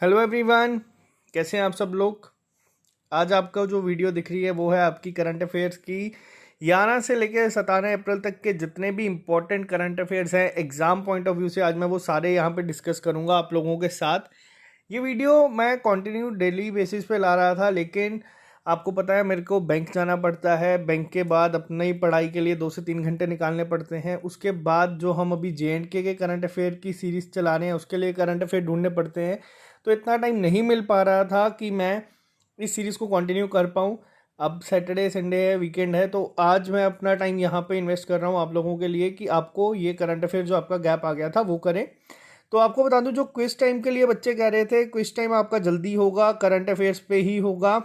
Hello everyone, कैसे हैं आप सब लोग। आज आपका जो वीडियो दिख रही है वो है आपकी करंट अफेयर्स की 11 से लेकर 17 अप्रैल तक के जितने भी इम्पोर्टेंट करंट अफेयर्स हैं एग्ज़ाम पॉइंट ऑफ व्यू से, आज मैं वो सारे यहाँ पे डिस्कस करूँगा आप लोगों के साथ। ये वीडियो मैं कंटिन्यू डेली बेसिस पे ला रहा था, लेकिन आपको पता है मेरे को बैंक जाना पड़ता है। बैंक के बाद अपनी पढ़ाई के लिए 2 से 3 घंटे निकालने पड़ते हैं। उसके बाद जो हम अभी JNK के करंट अफेयर की सीरीज़ चला रहे हैं उसके लिए करंट अफेयर ढूंढने पड़ते हैं। तो इतना टाइम नहीं मिल पा रहा था कि मैं इस सीरीज़ को कंटिन्यू कर पाऊँ। अब सैटरडे संडे है, वीकेंड है, तो आज मैं अपना टाइम यहाँ पे इन्वेस्ट कर रहा हूँ आप लोगों के लिए कि आपको ये करंट अफेयर जो आपका गैप आ गया था वो करें। तो आपको बता दूं, जो क्विज टाइम के लिए बच्चे कह रहे थे क्विज टाइम आपका जल्दी होगा, करंट अफेयर्स पे ही होगा।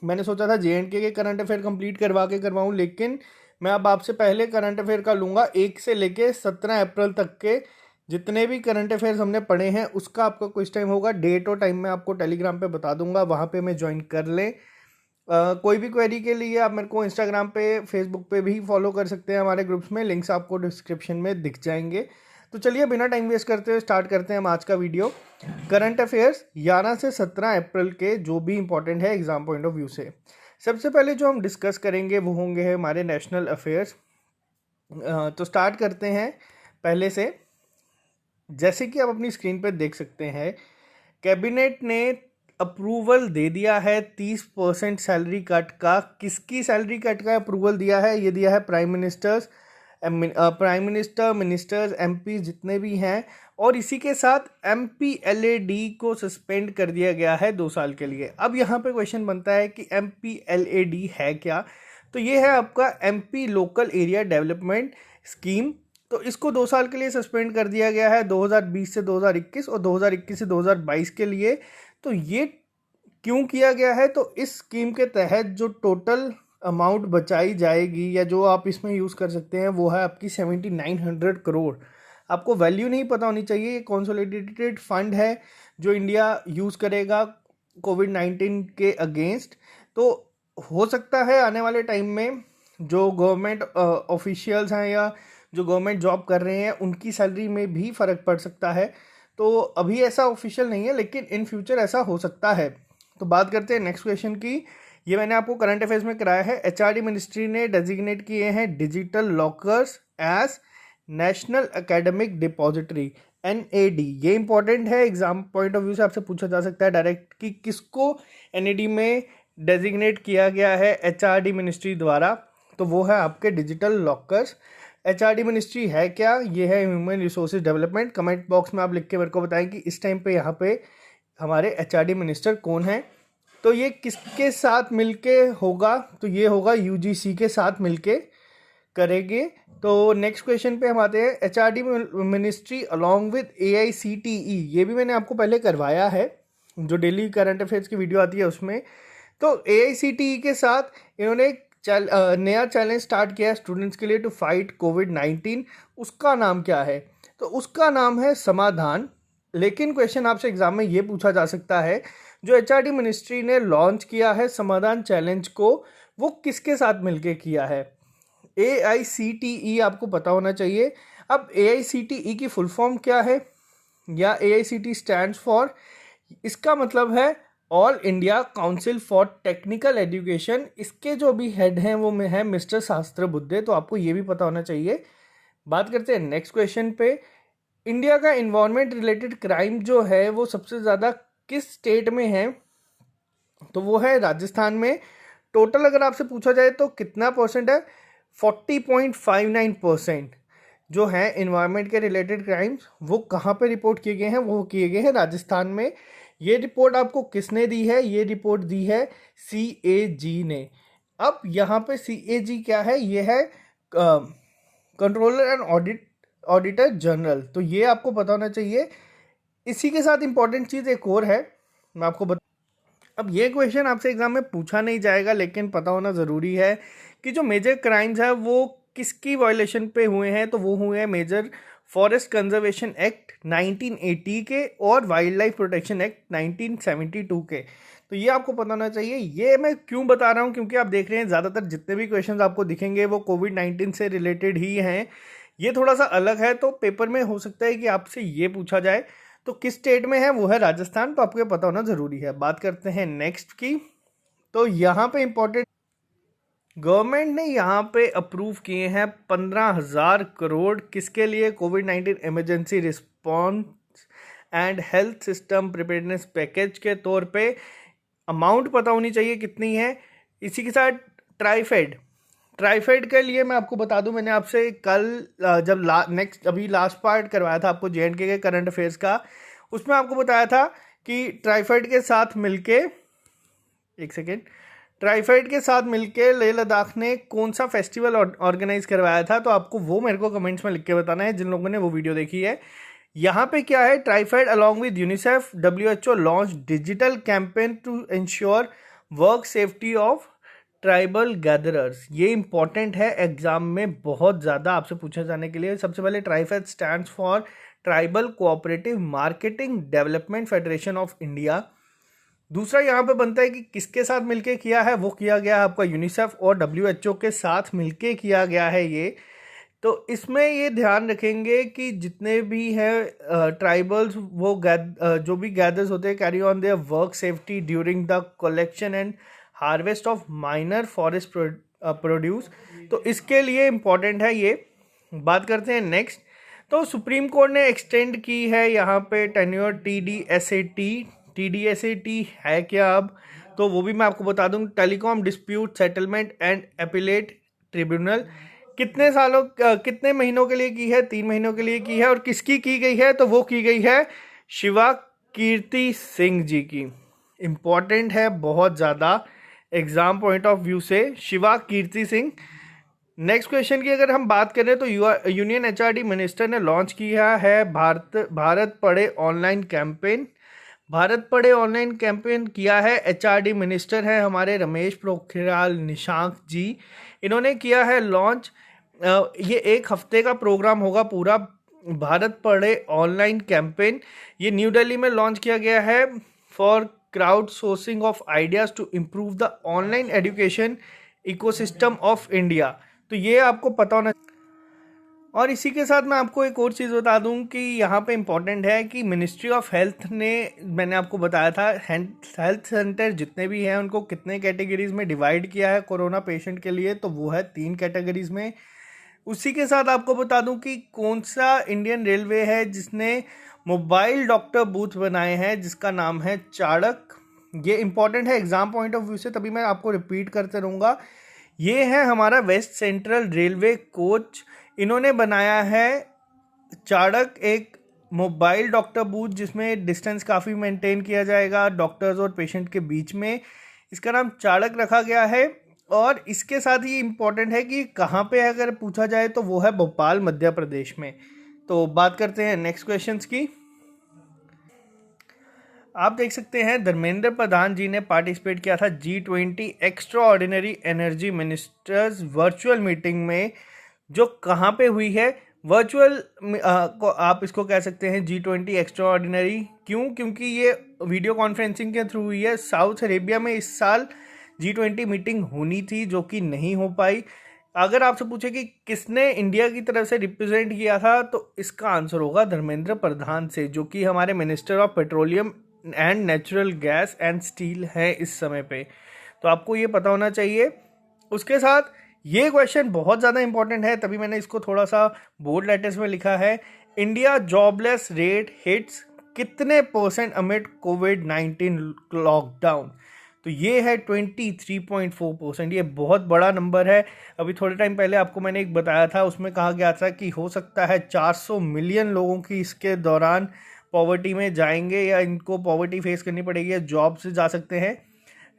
मैंने सोचा था JNK के करंट अफेयर कंप्लीट करवा के करवाऊँ, लेकिन मैं अब आपसे पहले करंट अफेयर का लूँगा 1 से लेके 17 अप्रैल तक के जितने भी करंट अफेयर्स हमने पढ़े हैं उसका आपका क्विज टाइम होगा। डेट और टाइम मैं आपको टेलीग्राम पे बता दूंगा, वहाँ पे मैं ज्वाइन कर लें। कोई भी क्वेरी के लिए आप मेरे को इंस्टाग्राम पे, फेसबुक पे भी फॉलो कर सकते हैं, हमारे ग्रुप्स में लिंक्स आपको डिस्क्रिप्शन में दिख जाएंगे। तो चलिए बिना टाइम वेस्ट करते हुए स्टार्ट करते हैं हम आज का वीडियो। करंट अफेयर्स 11 से 17 अप्रैल के जो भी इंपॉर्टेंट है एग्जाम पॉइंट ऑफ व्यू से। सबसे पहले जो हम डिस्कस करेंगे वो होंगे हमारे नेशनल अफेयर्स। तो स्टार्ट करते हैं पहले से। जैसे कि आप अपनी स्क्रीन पर देख सकते हैं, कैबिनेट ने अप्रूवल दे दिया है 30% सैलरी कट का। किसकी सैलरी कट का अप्रूवल दिया है? ये दिया है प्राइम मिनिस्टर, मिनिस्टर्स, MP जितने भी हैं, और इसी के साथ MPLAD को सस्पेंड कर दिया गया है 2 साल के लिए। अब यहाँ पे क्वेश्चन बनता है कि MPLAD है क्या? तो ये है आपका MP local area development scheme. तो इसको 2 साल के लिए सस्पेंड कर दिया गया है, 2020 से 2021 और 2021 से 2022 के लिए। तो ये क्यों किया गया है? तो इस स्कीम के तहत जो टोटल अमाउंट बचाई जाएगी या जो आप इसमें यूज़ कर सकते हैं वो है आपकी 7900 करोड़। आपको वैल्यू नहीं पता होनी चाहिए। ये कंसोलिडेटेड फंड है जो इंडिया यूज़ करेगा कोविड-19 के अगेंस्ट। तो हो सकता है आने वाले टाइम में जो गवर्नमेंट ऑफिशियल्स हैं या जो गवर्नमेंट जॉब कर रहे हैं उनकी सैलरी में भी फ़र्क पड़ सकता है। तो अभी ऐसा ऑफिशियल नहीं है, लेकिन इन फ्यूचर ऐसा हो सकता है। तो बात करते हैं नेक्स्ट क्वेश्चन की। ये मैंने आपको करंट अफेयर्स में कराया है। HRD मिनिस्ट्री ने डेजिग्नेट किए हैं digital lockers as national academic depository, NAD। ये इंपॉर्टेंट है, एग्जाम पॉइंट ऑफ व्यू से आपसे पूछा जा सकता है डायरेक्ट कि किसको NAD में डेजिग्नेट किया गया है HRD मिनिस्ट्री द्वारा। तो वो है आपके डिजिटल लॉकर्स। HRD मिनिस्ट्री है क्या? ये है human resources development. Comment box में आप लिख के मेरे को बताएं कि इस टाइम पे यहाँ पे हमारे HRD मिनिस्टर कौन है। तो ये किसके साथ मिलके होगा? तो ये होगा UGC के साथ मिलके करेंगे। तो नेक्स्ट क्वेश्चन पे हम आते हैं। HRD ministry along with AICTE, ये भी मैंने आपको पहले करवाया है, जो डेली करंट अफेयर्स की वीडियो आती है उसमें। तो AICTE के साथ इन्होंने नया चैलेंज स्टार्ट किया है स्टूडेंट्स के लिए टू फाइट कोविड-19। उसका नाम क्या है? तो उसका नाम है समाधान। लेकिन क्वेश्चन आपसे एग्जाम में ये पूछा जा सकता है, जो HRD मिनिस्ट्री ने लॉन्च किया है समाधान चैलेंज को, वो किसके साथ मिलके किया है? AICTE आपको पता होना चाहिए। अब AICTE की फुल फॉर्म क्या है या AICTE स्टैंड्स फॉर, इसका मतलब है all India council for technical education. इसके जो भी हेड हैं वो में है मिस्टर शास्त्र बुद्धे, तो आपको ये भी पता होना चाहिए। बात करते हैं नेक्स्ट क्वेश्चन पे। इंडिया का इन्वायरमेंट रिलेटेड क्राइम जो है वो सबसे ज़्यादा किस स्टेट में है? तो वो है राजस्थान में। टोटल अगर आपसे पूछा जाए तो कितना परसेंट है? 40.59% जो है इन्वायरमेंट के रिलेटेड क्राइम्स वो कहाँ पे रिपोर्ट किए गए हैं? वो किए गए हैं राजस्थान में। ये रिपोर्ट आपको किसने दी है? ये रिपोर्ट दी है CAG ने। अब यहाँ पे CAG क्या है? ये है कंट्रोलर एंड ऑडिटर जनरल। तो ये आपको पता होना चाहिए। इसी के साथ इंपॉर्टेंट चीज़ एक और है, मैं आपको अब ये क्वेश्चन आपसे एग्जाम में पूछा नहीं जाएगा, लेकिन पता होना ज़रूरी है कि जो मेजर क्राइम्स है वो किसकी वायलेशन पे हुए हैं। तो वो हुए हैं मेजर फॉरेस्ट कंजर्वेशन एक्ट 1980 के और वाइल्ड लाइफ प्रोटेक्शन एक्ट 1972 के। तो ये आपको पता होना चाहिए। ये मैं क्यों बता रहा हूँ, क्योंकि आप देख रहे हैं ज़्यादातर जितने भी क्वेश्चंस आपको दिखेंगे वो कोविड-19 से रिलेटेड ही हैं। ये थोड़ा सा अलग है, तो पेपर में हो सकता है कि आपसे ये पूछा जाए। तो किस स्टेट में है, वो है राजस्थान। तो आपको ये पता होना ज़रूरी है। बात करते हैं नेक्स्ट की। तो यहाँ पे इम्पोर्टेंट, गवर्नमेंट ने यहाँ पे अप्रूव किए हैं 15,000 करोड़, किसके लिए, कोविड-19 emergency response and health system preparedness package के तौर पे। अमाउंट पता होनी चाहिए कितनी है। इसी के साथ ट्राइफेड के लिए मैं आपको बता दूं, मैंने आपसे कल जब अभी लास्ट पार्ट करवाया था आपको JNK के करंट अफेयर्स का, उसमें आपको बताया था कि ट्राइफेड के साथ मिलके, एक सेकेंड, ट्राइफेड के साथ मिलके लेह लद्दाख ने कौन सा फेस्टिवल ऑर्गेनाइज करवाया था। तो आपको वो मेरे को कमेंट्स में लिख के बताना है जिन लोगों ने वो वीडियो देखी है। यहाँ पे क्या है, TRIFED along with UNICEF WHO launch digital campaign to ensure work safety of tribal gatherers. ये इंपॉर्टेंट है, एग्जाम में बहुत ज़्यादा आपसे पूछे जाने के लिए। सबसे पहले TRIFED stands for tribal cooperative marketing development federation of India. दूसरा यहाँ पे बनता है कि किसके साथ मिलके किया है, वो किया गया है आपका यूनिसेफ और WHO के साथ मिलके किया गया है ये। तो इसमें ये ध्यान रखेंगे कि जितने भी हैं ट्राइबल्स, वो जो भी गैदर्स होते हैं, carry on their work safety during the collection and harvest of minor forest produce. तो इसके लिए इम्पॉर्टेंट है ये। बात करते हैं नेक्स्ट। तो सुप्रीम कोर्ट ने एक्सटेंड की है यहाँ पे टेन्योर TDSAT है क्या अब, तो वो भी मैं आपको बता दूं। Telecom dispute settlement and appellate tribunal कितने महीनों के लिए की है, 3 महीनों के लिए की है। और किसकी की गई है, तो वो की गई है शिवा कीर्ति सिंह जी की। इम्पॉर्टेंट है बहुत ज़्यादा एग्जाम पॉइंट ऑफ व्यू से, शिवा कीर्ति सिंह। नेक्स्ट क्वेश्चन की अगर हम बात करें तो यूनियन HRD मिनिस्टर ने लॉन्च किया है Bharat Padhe online campaign. Bharat Padhe online campaign किया है, HRD मिनिस्टर है हमारे रमेश पोखरियाल निशंक जी, इन्होंने किया है लॉन्च। ये 1 हफ्ते का प्रोग्राम होगा पूरा, भारत पढ़े ऑनलाइन कैंपेन। ये न्यू दिल्ली में लॉन्च किया गया है for crowd sourcing of ideas to improve the online education ecosystem of India. तो ये आपको पता होना। और इसी के साथ मैं आपको एक और चीज़ बता दूं कि यहाँ पे इम्पॉर्टेंट है कि मिनिस्ट्री ऑफ हेल्थ ने, मैंने आपको बताया था हेल्थ सेंटर जितने भी हैं उनको कितने कैटेगरीज में डिवाइड किया है कोरोना पेशेंट के लिए, तो वो है 3 कैटेगरीज में। उसी के साथ आपको बता दूं कि कौन सा इंडियन रेलवे है जिसने मोबाइल डॉक्टर बूथ बनाए हैं, जिसका नाम है चाणक। ये इंपॉर्टेंट है एग्जाम पॉइंट ऑफ व्यू से, तभी मैं आपको रिपीट करते रहूँगा। ये है हमारा वेस्ट सेंट्रल रेलवे कोच, इन्होंने बनाया है चाणक, एक मोबाइल डॉक्टर बूथ जिसमें डिस्टेंस काफ़ी मेंटेन किया जाएगा डॉक्टर्स और पेशेंट के बीच में। इसका नाम चाणक रखा गया है। और इसके साथ ही इम्पॉर्टेंट है कि कहाँ पे अगर पूछा जाए तो वो है भोपाल मध्य प्रदेश में। तो बात करते हैं नेक्स्ट क्वेश्चंस की। आप देख सकते हैं धर्मेंद्र प्रधान जी ने पार्टिसिपेट किया था G20 extra ordinary energy ministers virtual meeting में, जो कहाँ पे हुई है, वर्चुअल को आप इसको कह सकते हैं G20 एक्स्ट्रा ऑर्डिनरी। क्यों? क्योंकि ये वीडियो कॉन्फ्रेंसिंग के थ्रू हुई है। साउथ अरेबिया में इस साल G20 मीटिंग होनी थी जो कि नहीं हो पाई। अगर आपसे पूछे कि किसने इंडिया की तरफ से रिप्रेजेंट किया था, तो इसका आंसर होगा धर्मेंद्र प्रधान से, जो कि हमारे minister of petroleum and natural gas and steel है इस समय पे। तो आपको ये पता होना चाहिए। उसके साथ ये क्वेश्चन बहुत ज़्यादा इंपॉर्टेंट है, तभी मैंने इसको थोड़ा सा बोल्ड लेटर्स में लिखा है। इंडिया जॉबलेस रेट हिट्स कितने % अमिड कोविड-19 लॉकडाउन? तो ये है 23.4%। ये बहुत बड़ा नंबर है। अभी थोड़े टाइम पहले आपको मैंने एक बताया था, उसमें कहा गया था कि हो सकता है 400 मिलियन लोगों की इसके दौरान पॉवर्टी में जाएंगे या इनको पॉवर्टी फेस करनी पड़ेगी या जॉब से जा सकते हैं।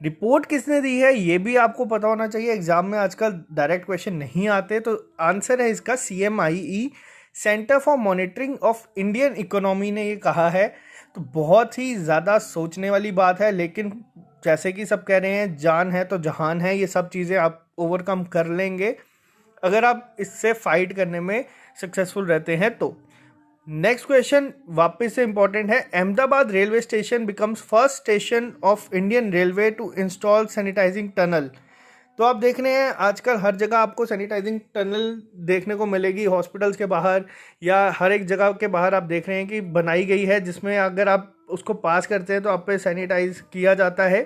रिपोर्ट किसने दी है ये भी आपको पता होना चाहिए। एग्जाम में आजकल डायरेक्ट क्वेश्चन नहीं आते, तो आंसर है इसका CMIE, centre for monitoring of Indian economy ने ये कहा है। तो बहुत ही ज़्यादा सोचने वाली बात है, लेकिन जैसे कि सब कह रहे हैं जान है तो जहान है, ये सब चीज़ें आप ओवरकम कर लेंगे अगर आप इससे फाइट करने में सक्सेसफुल रहते हैं तो। नेक्स्ट क्वेश्चन वापस से इंपॉर्टेंट है। Ahmedabad railway station becomes first station of Indian railway to install sanitising tunnel. तो आप देख रहे हैं आजकल हर जगह आपको सैनिटाइजिंग टनल देखने को मिलेगी, हॉस्पिटल्स के बाहर या हर एक जगह के बाहर आप देख रहे हैं कि बनाई गई है, जिसमें अगर आप उसको पास करते हैं तो आप पे सैनिटाइज किया जाता है।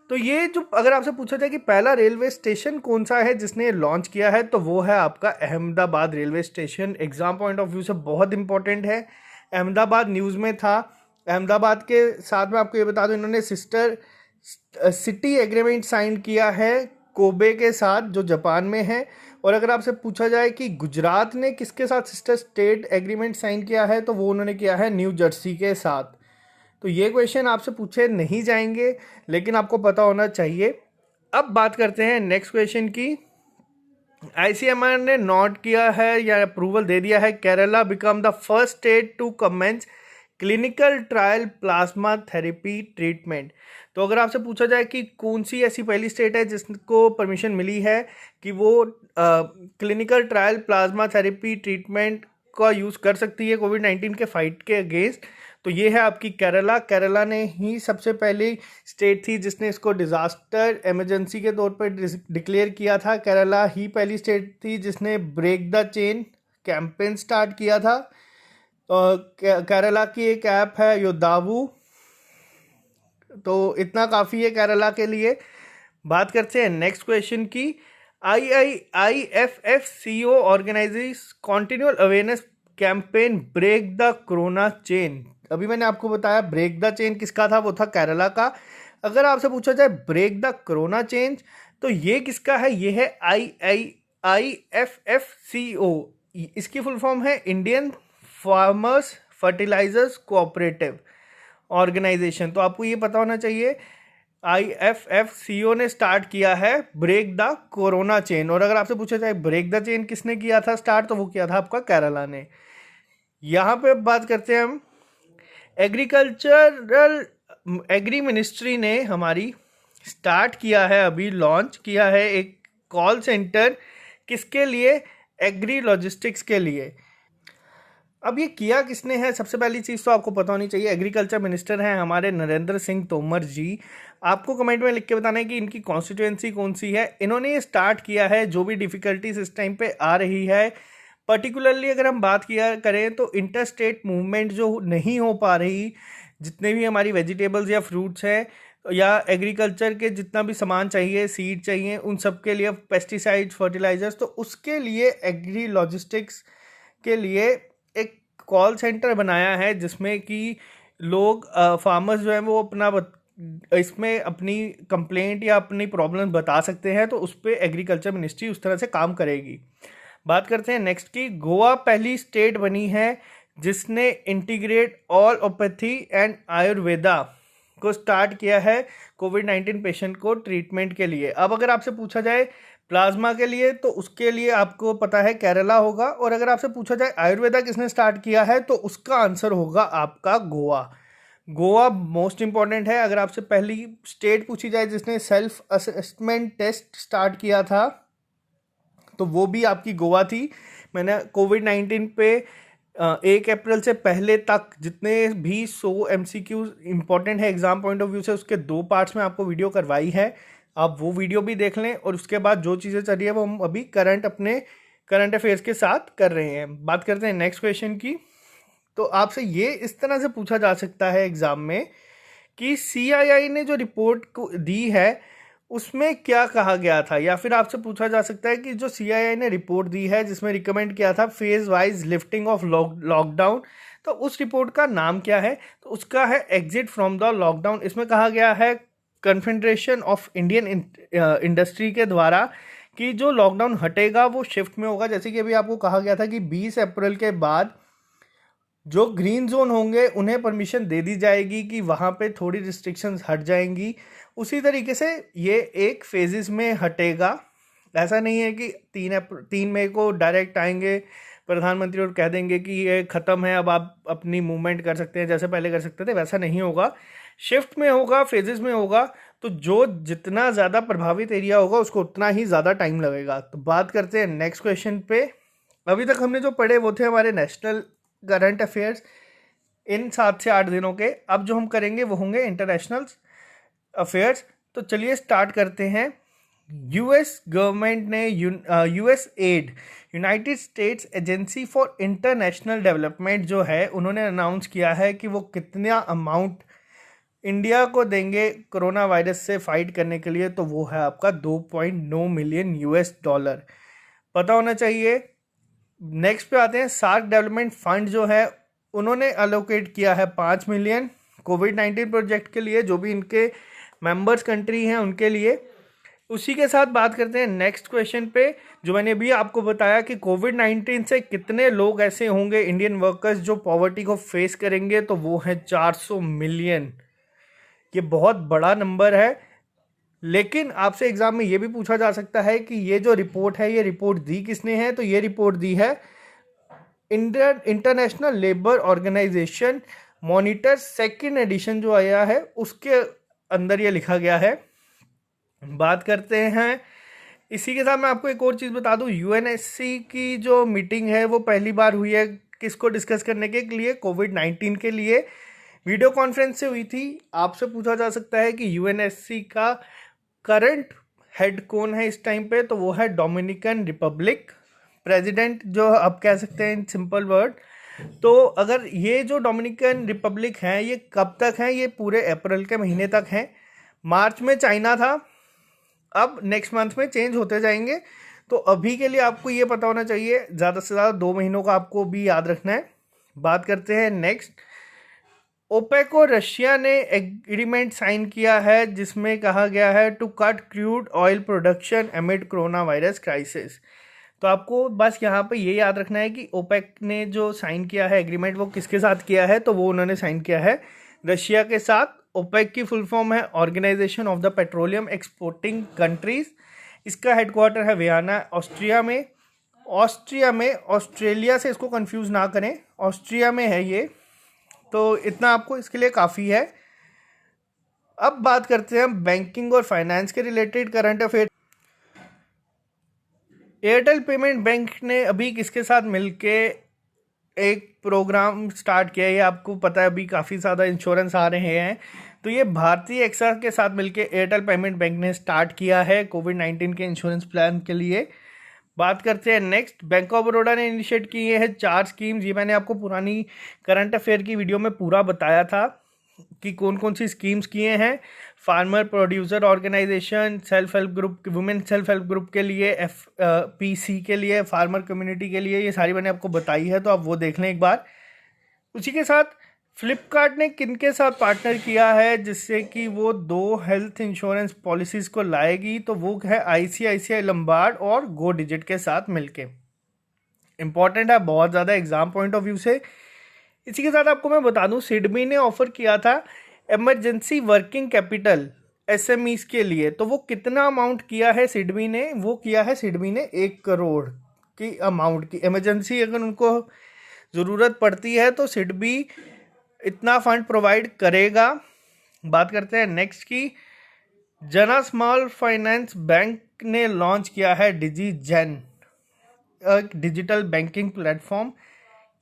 तो ये जो अगर आपसे पूछा जाए कि पहला रेलवे स्टेशन कौन सा है जिसने लॉन्च किया है, तो वो है आपका Ahmedabad railway station. Exam point of view से बहुत इंपॉर्टेंट है। अहमदाबाद न्यूज़ में था। अहमदाबाद के साथ में आपको ये बता दूं, इन्होंने सिस्टर सिटी एग्रीमेंट साइन किया है कोबे के साथ, जो जापान में है। और अगर आपसे पूछा जाए कि गुजरात ने किसके साथ सिस्टर स्टेट एग्रीमेंट साइन किया है, तो वो उन्होंने किया है न्यू जर्सी के साथ। तो ये क्वेश्चन आपसे पूछे नहीं जाएंगे, लेकिन आपको पता होना चाहिए। अब बात करते हैं नेक्स्ट क्वेश्चन की। आईसीएमआर ने नोट किया है या अप्रूवल दे दिया है, Kerala become the first state to commence clinical trial plasma therapy treatment. तो अगर आपसे पूछा जाए कि कौन सी ऐसी पहली स्टेट है जिसको परमिशन मिली है कि वो clinical trial plasma therapy treatment का यूज़ कर सकती है कोविड-19 के फाइट के अगेंस्ट, तो ये है आपकी केरला। केरला ने ही सबसे पहली स्टेट थी जिसने इसको डिज़ास्टर इमरजेंसी के तौर पर डिक्लेयर किया था। केरला ही पहली स्टेट थी जिसने break the chain campaign start किया था। केरला की एक ऐप है योद्धावू, तो इतना काफ़ी है केरला के लिए। बात करते हैं नेक्स्ट क्वेश्चन की। IFFCO organises continual awareness campaign break the corona chain. अभी मैंने आपको बताया ब्रेक द चेन किसका था, वो था केरला का। अगर आपसे पूछा जाए ब्रेक द कोरोना चेन, तो ये किसका है, ये है IFFCO। इसकी फुल फॉर्म है Indian farmers fertilisers cooperative organisation. तो आपको ये पता होना चाहिए IFFCO ने स्टार्ट किया है ब्रेक द कोरोना चेन। और अगर आपसे पूछा जाए ब्रेक द चेन किसने किया था स्टार्ट, तो वो किया था आपका केरला ने। यहाँ पे बात करते हैं हम एग्री मिनिस्ट्री ने हमारी स्टार्ट किया है, अभी लॉन्च किया है एक कॉल सेंटर। किसके लिए, एग्री लॉजिस्टिक्स के लिए। अब ये किया किसने है, सबसे पहली चीज़ तो आपको पता होनी चाहिए, एग्रीकल्चर मिनिस्टर हैं हमारे नरेंद्र सिंह तोमर जी। आपको कमेंट में लिख के बताना है कि इनकी कॉन्स्टिट्यूएंसी कौन सी है। इन्होंने ये स्टार्ट किया है जो भी डिफ़िकल्टीज इस टाइम पे आ रही है, पर्टिकुलरली अगर हम बात किया करें तो इंटर स्टेट मूवमेंट जो नहीं हो पा रही, जितने भी हमारी वेजिटेबल्स या फ्रूट्स हैं या एग्रीकल्चर के जितना भी सामान चाहिए, सीड चाहिए, उन सब के लिए पेस्टिसाइड्स फर्टिलाइजर्स, तो उसके लिए एग्री लॉजिस्टिक्स के लिए एक कॉल सेंटर बनाया है जिसमें कि लोग फार्मर्स जो हैं वो इसमें अपनी कंप्लेंट या अपनी प्रॉब्लम बता सकते हैं। तो उस पर एग्रीकल्चर मिनिस्ट्री उस तरह से काम करेगी। बात करते हैं नेक्स्ट की। गोवा पहली स्टेट बनी है जिसने इंटीग्रेट ऑलोपैथी एंड आयुर्वेदा को स्टार्ट किया है कोविड-19 पेशेंट को ट्रीटमेंट के लिए। अब अगर आपसे पूछा जाए प्लाज्मा के लिए, तो उसके लिए आपको पता है केरला होगा। और अगर आपसे पूछा जाए आयुर्वेदा किसने स्टार्ट किया है, तो उसका आंसर होगा आपका गोवा। गोवा मोस्ट इंपॉर्टेंट है। अगर आपसे पहली स्टेट पूछी जाए जिसने सेल्फ असेसमेंट टेस्ट स्टार्ट किया था, तो वो भी आपकी गोवा थी। मैंने कोविड-19 पे 1 अप्रैल से पहले तक जितने भी 100 MCQ इंपॉर्टेंट है एग्जाम पॉइंट ऑफ व्यू से, उसके 2 पार्ट्स में आपको वीडियो करवाई है। आप वो वीडियो भी देख लें। और उसके बाद जो चीज़ें चल रही है वो हम अभी अपने करंट अफेयर्स के साथ कर रहे हैं। बात करते हैं नेक्स्ट क्वेश्चन की। तो आपसे ये इस तरह से पूछा जा सकता है एग्जाम में कि CII ने जो रिपोर्ट को दी है उसमें क्या कहा गया था, या फिर आपसे पूछा जा सकता है कि जो CII ने रिपोर्ट दी है जिसमें रिकमेंड किया था phase wise lifting of lockdown, तो उस रिपोर्ट का नाम क्या है, तो उसका है एग्जिट फ्रॉम द लॉकडाउन। इसमें कहा गया है कन्फेडरेशन ऑफ इंडियन इंडस्ट्री के द्वारा कि जो लॉकडाउन हटेगा वो शिफ्ट में होगा। जैसे कि अभी आपको कहा गया था कि 20 अप्रैल के बाद जो ग्रीन जोन होंगे उन्हें परमिशन दे दी जाएगी कि वहाँ पे थोड़ी रिस्ट्रिक्शंस हट जाएंगी। उसी तरीके से ये एक फेजेस में हटेगा। ऐसा नहीं है कि 3 मई को डायरेक्ट आएंगे प्रधानमंत्री और कह देंगे कि ये ख़त्म है, अब आप अपनी मूवमेंट कर सकते हैं जैसे पहले कर सकते थे, वैसा नहीं होगा। शिफ्ट में होगा, फेजेस में होगा। तो जो जितना ज़्यादा प्रभावित एरिया होगा उसको उतना ही ज़्यादा टाइम लगेगा। तो बात करते हैं नेक्स्ट क्वेश्चन पे। अभी तक हमने जो पढ़े वो थे हमारे नेशनल करंट अफेयर्स इन 7 से 8 दिनों के। अब जो हम करेंगे वो होंगे इंटरनेशनल अफेयर्स। तो चलिए स्टार्ट करते हैं। यूएस गवर्नमेंट ने US add United states agency for international development जो है, उन्होंने अनाउंस किया है कि वो कितना अमाउंट इंडिया को देंगे कोरोना वायरस से फाइट करने के लिए। तो वो है आपका 2.9 मिलियन यूएस डॉलर, पता होना चाहिए। नेक्स्ट पे आते हैं, सार्क डेवलपमेंट फंड जो है उन्होंने अलोकेट किया है 5 मिलियन कोविड-19 प्रोजेक्ट के लिए, जो भी इनके मेंबर्स कंट्री हैं उनके लिए। उसी के साथ बात करते हैं नेक्स्ट क्वेश्चन पे, जो मैंने अभी आपको बताया कि कोविड-19 से कितने लोग ऐसे होंगे इंडियन वर्कर्स जो पॉवर्टी को फेस करेंगे, तो वो है 400 मिलियन। ये बहुत बड़ा नंबर है, लेकिन आपसे एग्जाम में ये भी पूछा जा सकता है कि ये जो रिपोर्ट है, ये रिपोर्ट दी किसने है, तो ये रिपोर्ट दी है Indian international labour organisation monitor second edition जो आया है उसके अंदर ये लिखा गया है। बात करते हैं, इसी के साथ मैं आपको एक और चीज़ बता दूं, यूएनएससी की जो मीटिंग है वो पहली बार हुई है किसको डिस्कस करने के लिए, कोविड-19 के लिए वीडियो कॉन्फ्रेंस से हुई थी। आपसे पूछा जा सकता है कि यूएनएससी का करंट हेड कौन है इस टाइम पे, तो वो है डोमिनिकन रिपब्लिक प्रेसिडेंट, जो आप कह सकते हैं इन सिंपल वर्ड। तो अगर ये जो डोमिनिकन रिपब्लिक है ये कब तक है, ये पूरे अप्रैल के महीने तक है। मार्च में चाइना था, अब नेक्स्ट मंथ में चेंज होते जाएंगे। तो अभी के लिए आपको ये पता होना चाहिए, ज़्यादा से ज़्यादा 2 महीनों का आपको भी याद रखना है। बात करते हैं नेक्स्ट, ओपेक और रशिया ने एग्रीमेंट साइन किया है जिसमें कहा गया है to cut crude oil production amid corona virus crisis. तो आपको बस यहाँ पे ये याद रखना है कि ओपेक ने जो साइन किया है एग्रीमेंट वो किसके साथ किया है, तो वो उन्होंने साइन किया है रशिया के साथ। ओपेक की फुल फॉर्म है organisation of the petroleum exporting countries. इसका हेडक्वार्टर है वियना ऑस्ट्रिया में। ऑस्ट्रेलिया से इसको कंफ्यूज ना करें, ऑस्ट्रिया में है ये। तो इतना आपको इसके लिए काफ़ी है। अब बात करते हैं बैंकिंग और फाइनेंस के related current affair. Airtel payment bank ने अभी किसके साथ मिलके एक प्रोग्राम स्टार्ट किया है, ये आपको पता है, अभी काफ़ी ज़्यादा इंश्योरेंस आ रहे हैं। तो ये भारतीय एक्सा के साथ मिलके एयरटेल पेमेंट बैंक ने स्टार्ट किया है कोविड-19 के इंश्योरेंस प्लान के लिए। बात करते हैं नेक्स्ट, बैंक ऑफ बड़ौदा ने इनिशिएट किए हैं 4 स्कीम्स। ये मैंने आपको पुरानी करंट अफेयर की वीडियो में पूरा बताया था कि कौन कौन सी स्कीम्स किए हैं। Farmer producer organisation, self help group, women self help group के लिए, FPC के लिए, फार्मर कम्युनिटी के लिए, ये सारी मैंने आपको बताई है, तो आप वो देख लें एक बार। उसी के साथ फ्लिपकार्ट ने किनके साथ पार्टनर किया है जिससे कि वो 2 हेल्थ इंश्योरेंस पॉलिसीज को लाएगी, तो वो है ICICI लंबार्ड और गो डिजिट के साथ मिलके। इंपॉर्टेंट है बहुत ज़्यादा एग्जाम पॉइंट ऑफ व्यू से। इसी के साथ आपको मैं बता दूं, सिडबी ने ऑफर किया था इमरजेंसी वर्किंग कैपिटल SMEs के लिए। तो वो कितना अमाउंट किया है सिडबी ने, वो किया है सिडबी ने 1 करोड़ की अमाउंट की इमरजेंसी अगर उनको ज़रूरत पड़ती है तो सिडबी इतना फंड प्रोवाइड करेगा। बात करते हैं नेक्स्ट की, जना स्मॉल फाइनेंस बैंक ने लॉन्च किया है डिजीजेन, एक डिजिटल बैंकिंग प्लेटफॉर्म।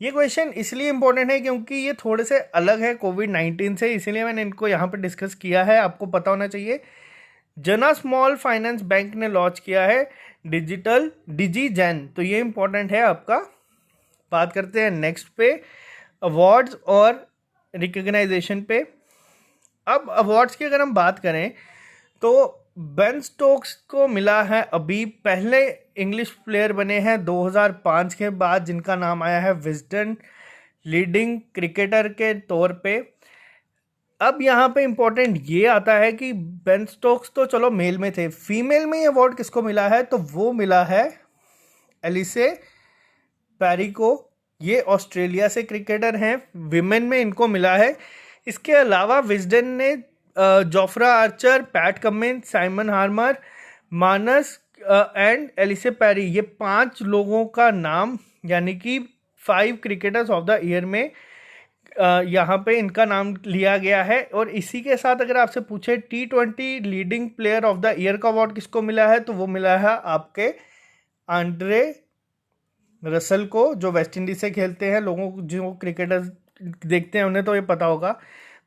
ये क्वेश्चन इसलिए इम्पोर्टेंट है क्योंकि ये थोड़े से अलग है कोविड-19 से, इसीलिए मैंने इनको यहाँ पर डिस्कस किया है, आपको पता होना चाहिए। जना स्मॉल फाइनेंस बैंक ने लॉन्च किया है डिजिटल डिजीजेन, तो ये इम्पोर्टेंट है आपका। बात करते हैं नेक्स्ट पे, अवार्ड्स और रिकग्नाइजेशन पे। अब अवार्ड्स की अगर हम बात करें तो बेन स्टोक्स को मिला है, अभी पहले इंग्लिश प्लेयर बने हैं 2005 के बाद जिनका नाम आया है विजडन लीडिंग क्रिकेटर के तौर पे। अब यहाँ पे इम्पोर्टेंट ये आता है कि बेन स्टोक्स तो चलो मेल में थे, फीमेल में ये अवार्ड किसको मिला है, तो वो मिला है एलिसे पैरी को। ये ऑस्ट्रेलिया से क्रिकेटर हैं, विमेन में इनको मिला है। इसके अलावा विजडन ने Jofra Archer, Pat Cummins, Simon Harmer, Marnus and Ellyse Perry, ये 5 लोगों का नाम, यानी कि 5 क्रिकेटर्स ऑफ द ईयर में यहाँ पे इनका नाम लिया गया है। और इसी के साथ अगर आपसे पूछे T20 leading player of the year का अवार्ड किसको मिला है, तो वो मिला है आपके आंड्रे रसल को, जो वेस्ट इंडीज से खेलते हैं। लोगों को जो क्रिकेटर्स देखते हैं उन्हें तो ये पता होगा।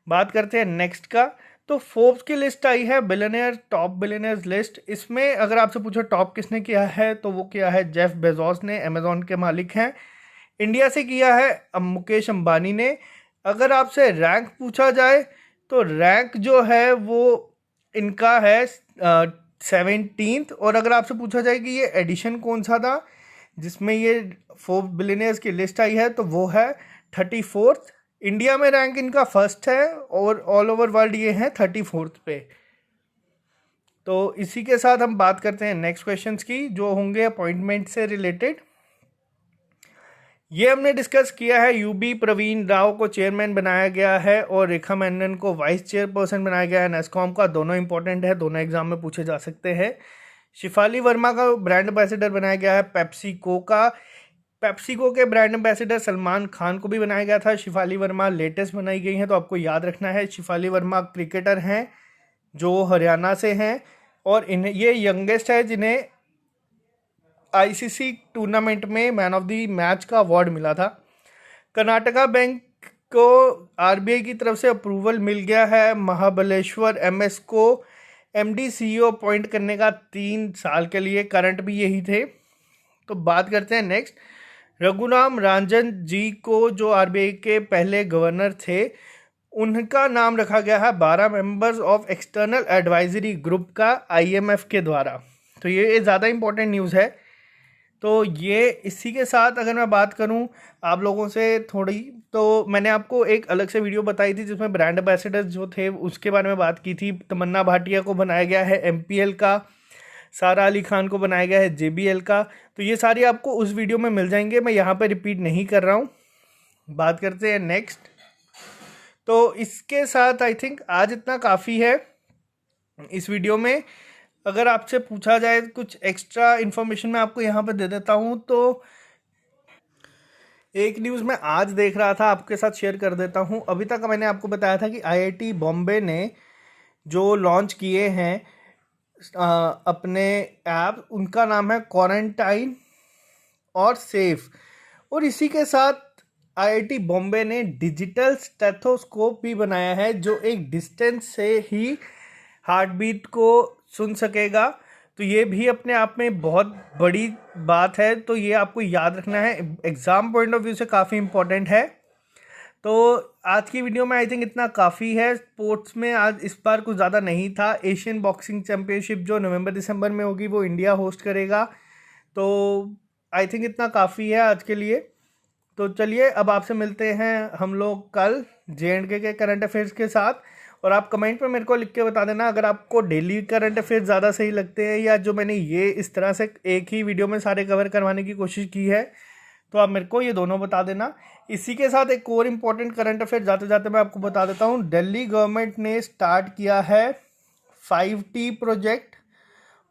बात करते हैं नेक्स्ट का, तो फोर्ब्स की लिस्ट आई है बिलियनियर, टॉप बिलियनियर्स लिस्ट। इसमें अगर आपसे पूछो टॉप किसने किया है तो वो किया है जेफ बेजोस ने, अमेजॉन के मालिक हैं। इंडिया से किया है मुकेश अंबानी ने। अगर आपसे रैंक पूछा जाए तो रैंक जो है वो इनका है 17th। और अगर आपसे पूछा जाए कि ये एडिशन कौन सा था जिसमें ये फोर्ब्स बिलियनियर्स की लिस्ट आई है तो वो है 34th। इंडिया में रैंक इनका फर्स्ट है और ऑल ओवर वर्ल्ड ये है 34th पे। तो इसी के साथ हम बात करते हैं नेक्स्ट क्वेश्चंस की जो होंगे अपॉइंटमेंट से रिलेटेड। ये हमने डिस्कस किया है, यूबी प्रवीण राव को चेयरमैन बनाया गया है और रेखा मेनन को वाइस चेयरपर्सन बनाया गया है नेस्कॉम का। दोनों इंपॉर्टेंट है, दोनों एग्जाम में पूछे जा सकते हैं। शिफाली वर्मा का ब्रांड एम्बेसडर बनाया गया है पेप्सिको का। पेप्सिको के ब्रांड एम्बेसडर सलमान खान को भी बनाया गया था। शिफाली वर्मा लेटेस्ट बनाई गई हैं तो आपको याद रखना है। शिफाली वर्मा क्रिकेटर हैं जो हरियाणा से हैं और इन्हें ये यंगेस्ट है जिन्हें आईसीसी टूर्नामेंट में मैन ऑफ द मैच का अवार्ड मिला था। कर्नाटका बैंक को आरबीआई की तरफ से अप्रूवल मिल गया है महाबलेश्वर एमएस को एमडी सीईओ अपॉइंट करने का 3 साल के लिए। करंट भी यही थे। तो बात करते हैं नेक्स्ट, रघुराम राजन जी को जो आरबीआई के पहले गवर्नर थे उनका नाम रखा गया है 12 members of external advisory group का आईएमएफ के द्वारा। तो ये ज़्यादा इंपॉर्टेंट न्यूज़ है। तो ये इसी के साथ अगर मैं बात करूं आप लोगों से थोड़ी, तो मैंने आपको एक अलग से वीडियो बताई थी जिसमें ब्रांड एम्बेसडर्स जो थे उसके बारे में बात की थी। तमन्ना भाटिया को बनाया गया है एमपीएल का, सारा अली खान को बनाया गया है जेबीएल का। तो ये सारी आपको उस वीडियो में मिल जाएंगे, मैं यहाँ पे रिपीट नहीं कर रहा हूँ। बात करते हैं नेक्स्ट। तो इसके साथ आई थिंक आज इतना काफ़ी है इस वीडियो में। अगर आपसे पूछा जाए कुछ एक्स्ट्रा इन्फॉर्मेशन मैं आपको यहाँ पे दे देता हूँ। तो एक न्यूज़ मैं आज देख रहा था आपके साथ शेयर कर देता हूँ। अभी तक मैंने आपको बताया था कि आईआईटी बॉम्बे ने जो लॉन्च किए हैं अपने ऐप, उनका नाम है क्वारंटाइन और सेफ। और इसी के साथ आईआईटी बॉम्बे ने डिजिटल स्टेथोस्कोप भी बनाया है जो एक डिस्टेंस से ही हार्ट बीट को सुन सकेगा। तो ये भी अपने आप में बहुत बड़ी बात है, तो ये आपको याद रखना है, एग्ज़ाम पॉइंट ऑफ व्यू से काफ़ी इंपॉर्टेंट है। तो आज की वीडियो में आई थिंक इतना काफ़ी है। स्पोर्ट्स में आज इस बार कुछ ज़्यादा नहीं था। एशियन बॉक्सिंग चैम्पियनशिप जो नवंबर दिसंबर में होगी वो इंडिया होस्ट करेगा। तो आई थिंक इतना काफ़ी है आज के लिए। तो चलिए अब आपसे मिलते हैं हम लोग कल जेएंडके के करंट अफेयर्स के साथ। और आप कमेंट में मेरे को लिख के बता देना अगर आपको डेली करंट अफेयर्स ज़्यादा सही लगते हैं या जो मैंने ये इस तरह से एक ही वीडियो में सारे कवर करवाने की कोशिश की है। तो आप मेरे को ये दोनों बता देना। इसी के साथ एक और इम्पॉर्टेंट करंट अफेयर जाते जाते मैं आपको बता देता हूँ। दिल्ली गवर्नमेंट ने स्टार्ट किया है 5T प्रोजेक्ट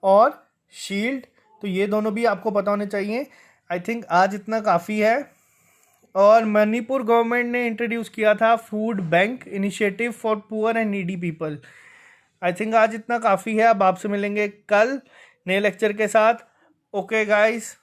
और शील्ड। तो ये दोनों भी आपको पता होने चाहिए। आई थिंक आज इतना काफ़ी है। और मणिपुर गवर्नमेंट ने इंट्रोड्यूस किया था food bank initiative for poor and needy people. I think आज इतना काफ़ी है। अब आपसे मिलेंगे कल नए लेक्चर के साथ। Okay guys.